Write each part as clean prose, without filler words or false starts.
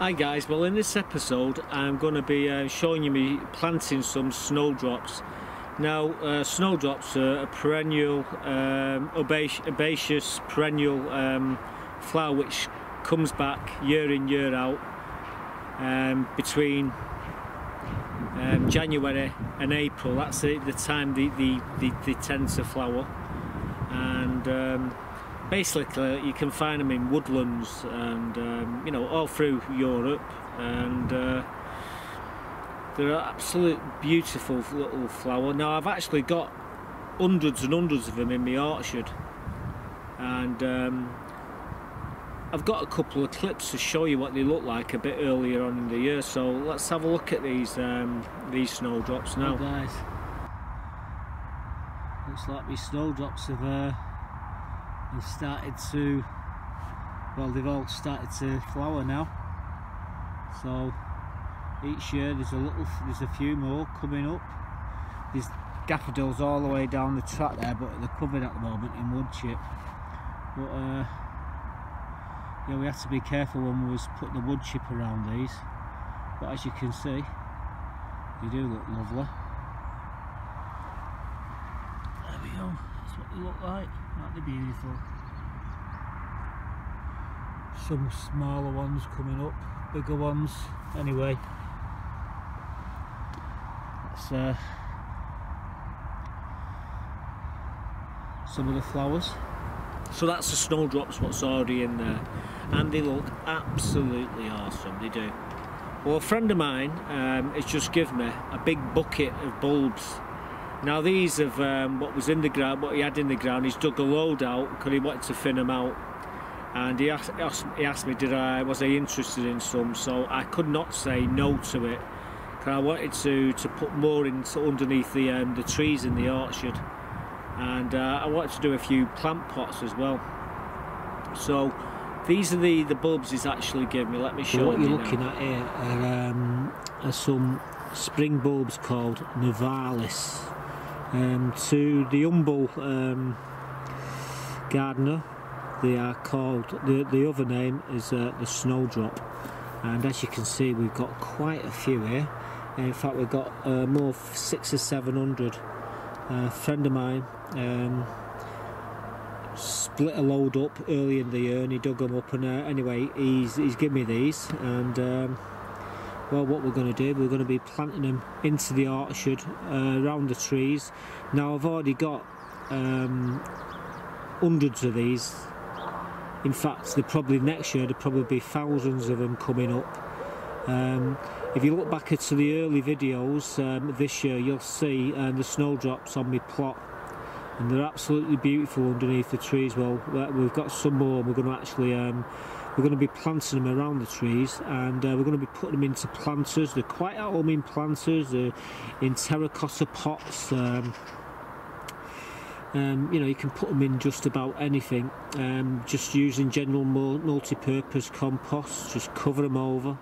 Hi guys, well in this episode I'm going to be showing you me planting some snowdrops. Now snowdrops are a perennial, herbaceous perennial flower which comes back year in year out between January and April. That's the time they tend to flower, and basically you can find them in woodlands and you know, all through Europe, and they're an absolute beautiful little flower. Now I've actually got hundreds and hundreds of them in my orchard, and I've got a couple of clips to show you what they look like a bit earlier on in the year, so let's have a look at these snowdrops now. Oh guys, looks like these snowdrops have started to, well, they've all started to flower now. So each year there's a few more coming up. There's daffodils all the way down the track there, but they're covered at the moment in wood chip. But yeah, we have to be careful when we was putting the wood chip around these. But as you can see, they do look lovely. There we go. That's what they look like. Aren't they beautiful? Some smaller ones coming up, bigger ones. Anyway, that's some of the flowers. So that's the snowdrops what's already in there, and they look absolutely awesome, they do. Well, a friend of mine has just given me a big bucket of bulbs. Now these have what was in the ground, what he had in the ground, he's dug a load out because he wanted to thin them out, and he asked me was I interested in some, so I could not say no to it, because I wanted to put more into underneath the trees in the orchard, and I wanted to do a few plant pots as well. So these are the bulbs he's actually given me. Let me show you. What you're looking at here are some spring bulbs called nivalis. To the humble gardener, they are called, the other name is the snowdrop, and as you can see we've got quite a few here. In fact we've got more, 600 or 700. A friend of mine split a load up early in the year and he dug them up, and anyway he's given me these, and well, what we're going to do, we're going to be planting them into the orchard around the trees. Now I've already got hundreds of these. In fact, next year there'll probably be thousands of them coming up. If you look back into the early videos this year, you'll see the snowdrops on my plot, and they're absolutely beautiful underneath the trees. Well, we've got some more. We're going to actually we're going to be planting them around the trees, and we're going to be putting them into planters. They're quite at home in planters. They're in terracotta pots. You know, you can put them in just about anything. Just using general multi-purpose compost. Just cover them over.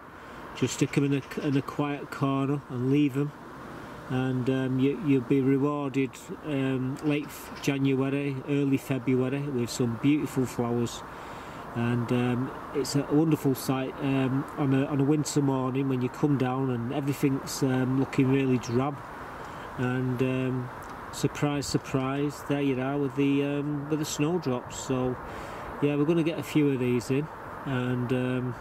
Just stick them in a quiet corner and leave them. And you'll be rewarded late January, early February with some beautiful flowers. And it's a wonderful sight on a winter morning when you come down and everything's looking really drab, and surprise surprise, there you are with the snowdrops. So yeah, we're going to get a few of these in, and I'm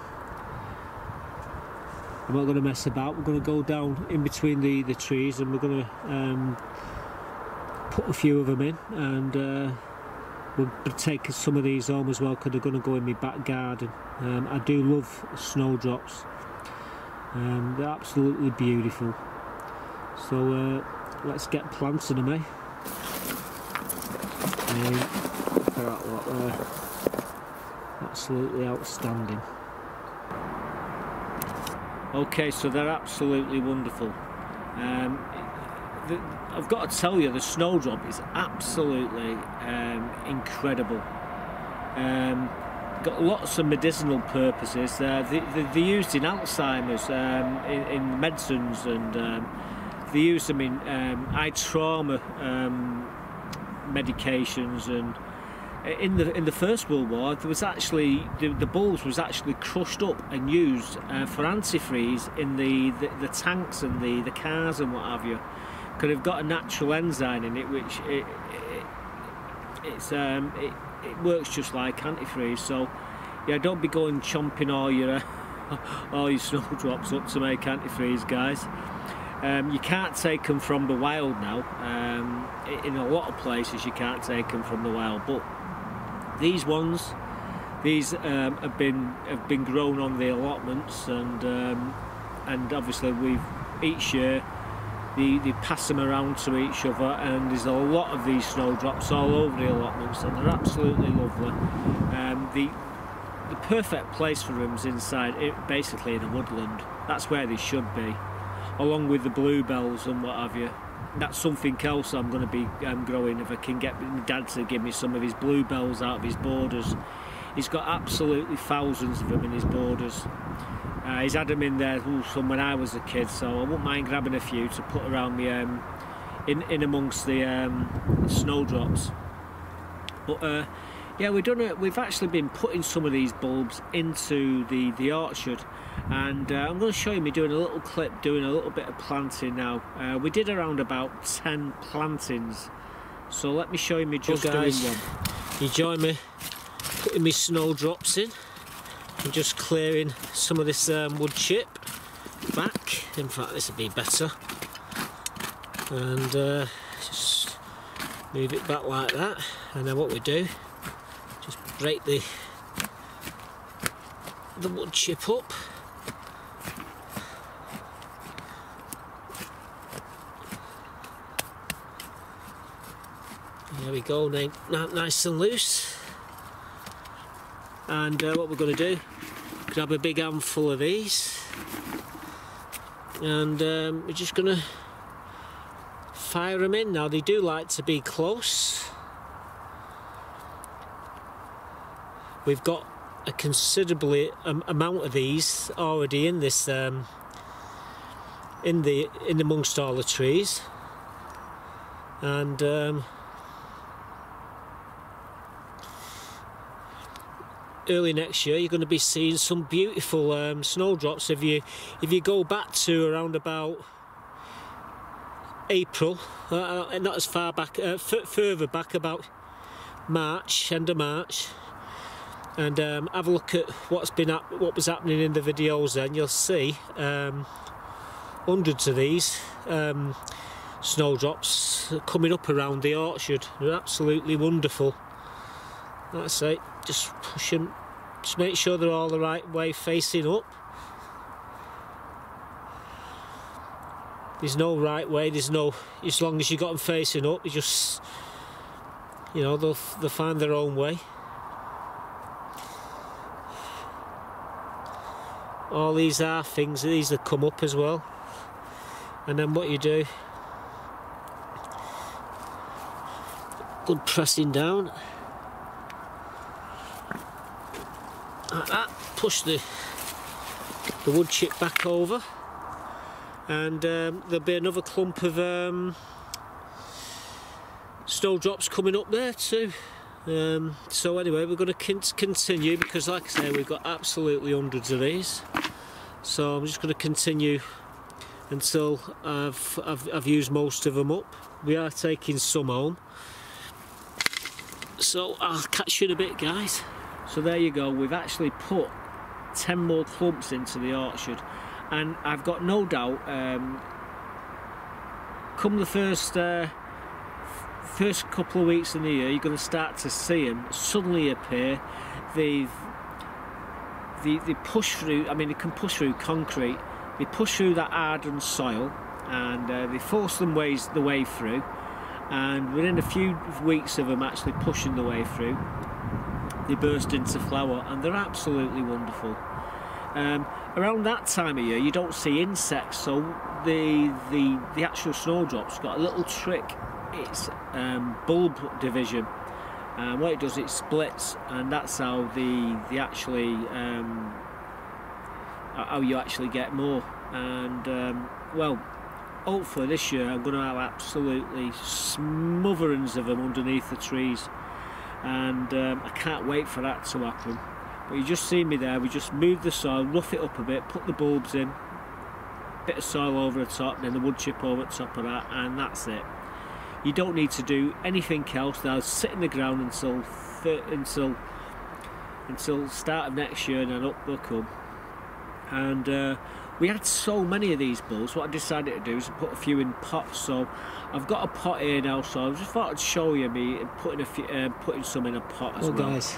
not going to mess about. We're going to go down in between the trees, and we're going to put a few of them in, and we'll take some of these home as well, because they're going to go in my back garden. I do love snowdrops. They're absolutely beautiful. So let's get planting them, eh? Look at that lot there. Absolutely outstanding. Okay, so they're absolutely wonderful. I've got to tell you, the snowdrop is absolutely incredible. Got lots of medicinal purposes. They're used in Alzheimer's, in medicines, and they use them in eye trauma medications, and in the First World War, there was actually the bulbs was actually crushed up and used for antifreeze in the tanks and the cars and what have you. Could have got a natural enzyme in it, which it works just like antifreeze. So yeah, don't be going chomping all your snowdrops up to make antifreeze, guys. You can't take them from the wild now. In a lot of places you can't take them from the wild, but these ones, have been grown on the allotments, and obviously each year they pass them around to each other, and there's a lot of these snowdrops all over the allotments, and they're absolutely lovely. The perfect place for them is inside, basically in a woodland. That's where they should be, along with the bluebells and what have you. That's something else I'm going to be growing, if I can get my dad to give me some of his bluebells out of his borders. He's got absolutely thousands of them in his borders. He's had them in there from when I was a kid, so I wouldn't mind grabbing a few to put around me in amongst the snowdrops. But yeah, we've actually been putting some of these bulbs into the orchard, and I'm going to show you me doing a little clip, doing a little bit of planting now. We did around about 10 plantings, so let me show you me just doing one. You join me putting my snowdrops in and just clearing some of this wood chip back. In fact, this would be better, and just move it back like that, and then what we do, just break the wood chip up. There we go, nice and loose. And what we're going to do, grab a big handful of these, and we're just going to fire them in. Now, they do like to be close. We've got a considerable amount of these already in this, in amongst all the trees, and early next year you're going to be seeing some beautiful snowdrops. If you go back to around about April, not as far back, further back, about March, end of March, and have a look at what was happening in the videos, then you'll see hundreds of these snowdrops coming up around the orchard. They're absolutely wonderful. Like I say, just push them, just make sure they're all the right way facing up. There's no right way, there's no, as long as you got them facing up, you just, you know, they'll find their own way. All these are things, these that come up as well. And then what you do, good pressing down. Like that, push the wood chip back over, and there'll be another clump of snowdrops coming up there too. So anyway, we're going to continue, because like I say, we've got absolutely hundreds of these, so I'm just going to continue until I've used most of them up. We are taking some home, so I'll catch you in a bit, guys. So there you go, we've actually put 10 more clumps into the orchard, and I've got no doubt come the first couple of weeks in the year, you're going to start to see them suddenly appear. They push through, I mean, they can push through concrete, they push through that hardened soil, and they force the way through, and within a few weeks of them actually pushing the way through, they burst into flower, and they're absolutely wonderful. Around that time of year you don't see insects, so the actual snowdrop's got a little trick. It's bulb division, and what it does, it splits, and that's how how you actually get more. And well, hopefully this year I'm going to have absolutely smotherings of them underneath the trees. and I can't wait for that to happen. But you just see me there, we just move the soil, rough it up a bit, put the bulbs in, bit of soil over the top, then the wood chip over the top of that, and that's it. You don't need to do anything else. They'll sit in the ground until start of next year, and then up they'll come. And we had so many of these bulbs, what I decided to do is put a few in pots. So I've got a pot here now, so I just thought I'd show you me putting some in a pot as well. Guys,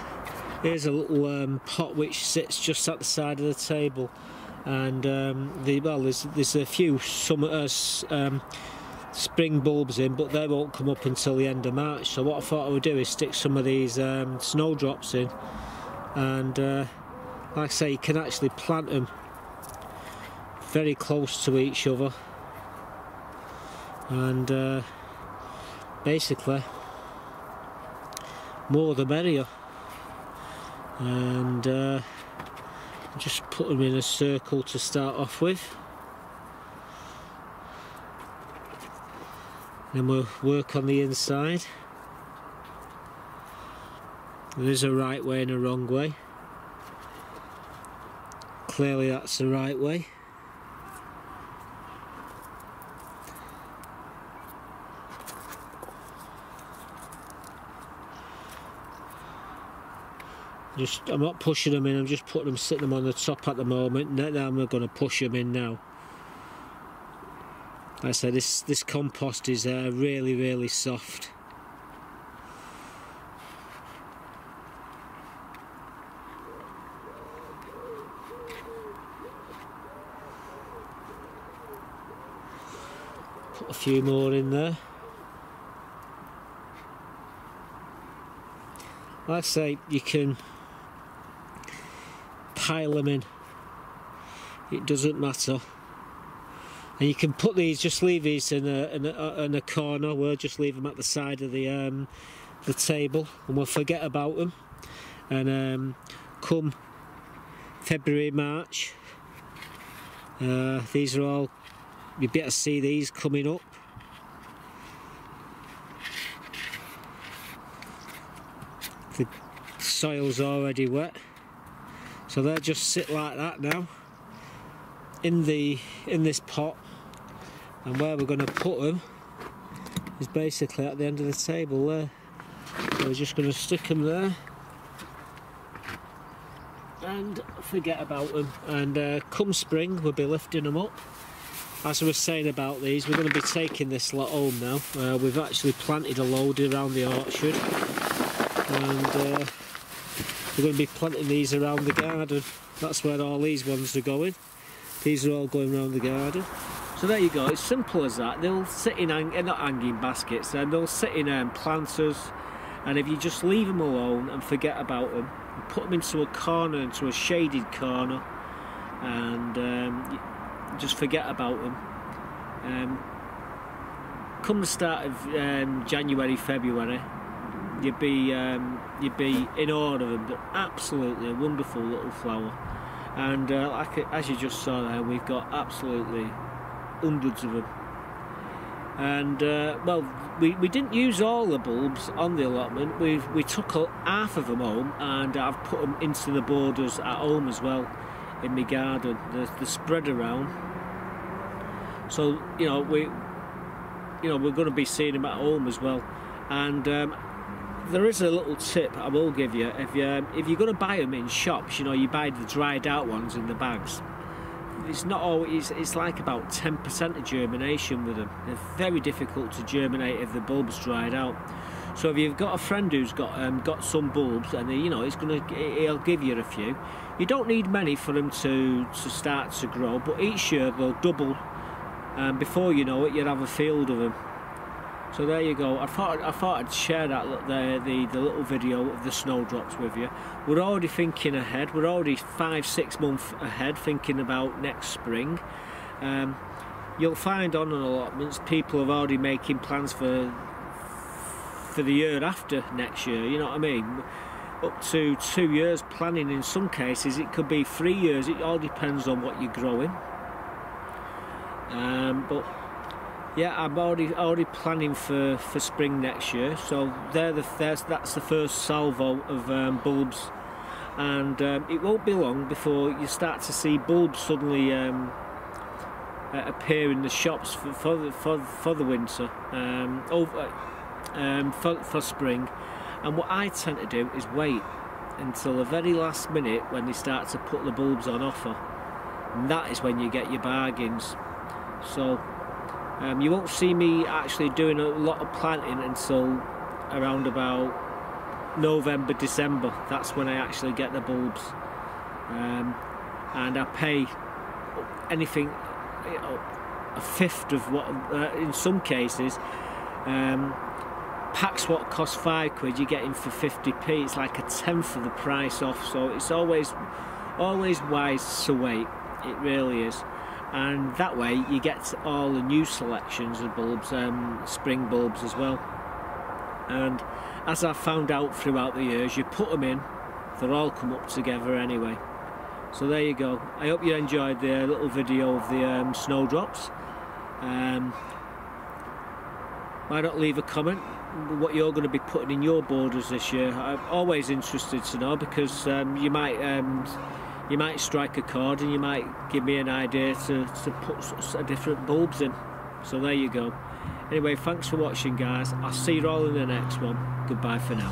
here's a little pot which sits just at the side of the table, and there's a few spring bulbs in, but they won't come up until the end of March. So what I thought I would do is stick some of these snowdrops in, and like I say, you can actually plant them very close to each other, and basically more the merrier. And just put them in a circle to start off with, then we'll work on the inside. There's a right way and a wrong way. Clearly that's the right way. I'm not pushing them in, I'm just putting them, sitting them on the top at the moment. Now I'm going to push them in now. Like I said, this compost is really soft. Put a few more in there. Like I say, you can pile them in, it doesn't matter. And you can put these, just leave these in a corner. We'll just leave them at the side of the table, and we'll forget about them. And come February, March, these are all, you'll be able to see these coming up. The soil's already wet, so they'll just sit like that now in this pot. And where we're going to put them is basically at the end of the table there. So we're just going to stick them there and forget about them. And come spring we'll be lifting them up. As I was saying about these, we're going to be taking this lot home now. We've actually planted a load around the orchard, and we're going to be planting these around the garden. That's where all these ones are going. These are all going around the garden. So there you go, it's simple as that. They'll sit in, not hanging baskets, and they'll sit in planters, and if you just leave them alone and forget about them, and put them into a corner, into a shaded corner, and just forget about them. Come the start of January, February, you'd be in awe of them. They're absolutely a wonderful little flower, and as you just saw there, we've got absolutely hundreds of them. And well, we didn't use all the bulbs on the allotment. We took half of them home, and I've put them into the borders at home as well in my garden. They're spread around, so we're going to be seeing them at home as well. And there is a little tip I will give you. If you're going to buy them in shops, you buy the dried out ones in the bags. It's not always, it's like about 10% of germination with them. They're very difficult to germinate if the bulb's dried out. So if you've got a friend who's got some bulbs, and he'll give you a few. You don't need many for them to start to grow, but each year they'll double, and before you know it, you'll have a field of them. So there you go. I thought I'd share that the little video of the snowdrops with you. We're already thinking ahead. We're already 5-6 months ahead, thinking about next spring. You'll find on allotments people are already making plans for the year after next year. You know what I mean? Up to 2 years planning. In some cases, it could be 3 years. It all depends on what you're growing. But yeah, I'm already planning for spring next year. So that's the first salvo of bulbs, and it won't be long before you start to see bulbs suddenly appear in the shops for the winter, for spring. And what I tend to do is wait until the very last minute when they start to put the bulbs on offer, and that is when you get your bargains. So you won't see me actually doing a lot of planting until around about November, December. That's when I actually get the bulbs, and I pay anything, a fifth of what, in some cases, packs what cost £5, you're getting for 50p. It's like a tenth of the price off. So it's always wise to wait. It really is. And that way you get all the new selections of bulbs, spring bulbs as well. And as I've found out throughout the years, you put them in, they'll all come up together anyway. So there you go. I hope you enjoyed the little video of the snowdrops. Why not leave a comment what you're going to be putting in your borders this year? I'm always interested to know, because you might strike a chord and you might give me an idea to put different bulbs in. So there you go. Anyway, thanks for watching, guys. I'll see you all in the next one. Goodbye for now.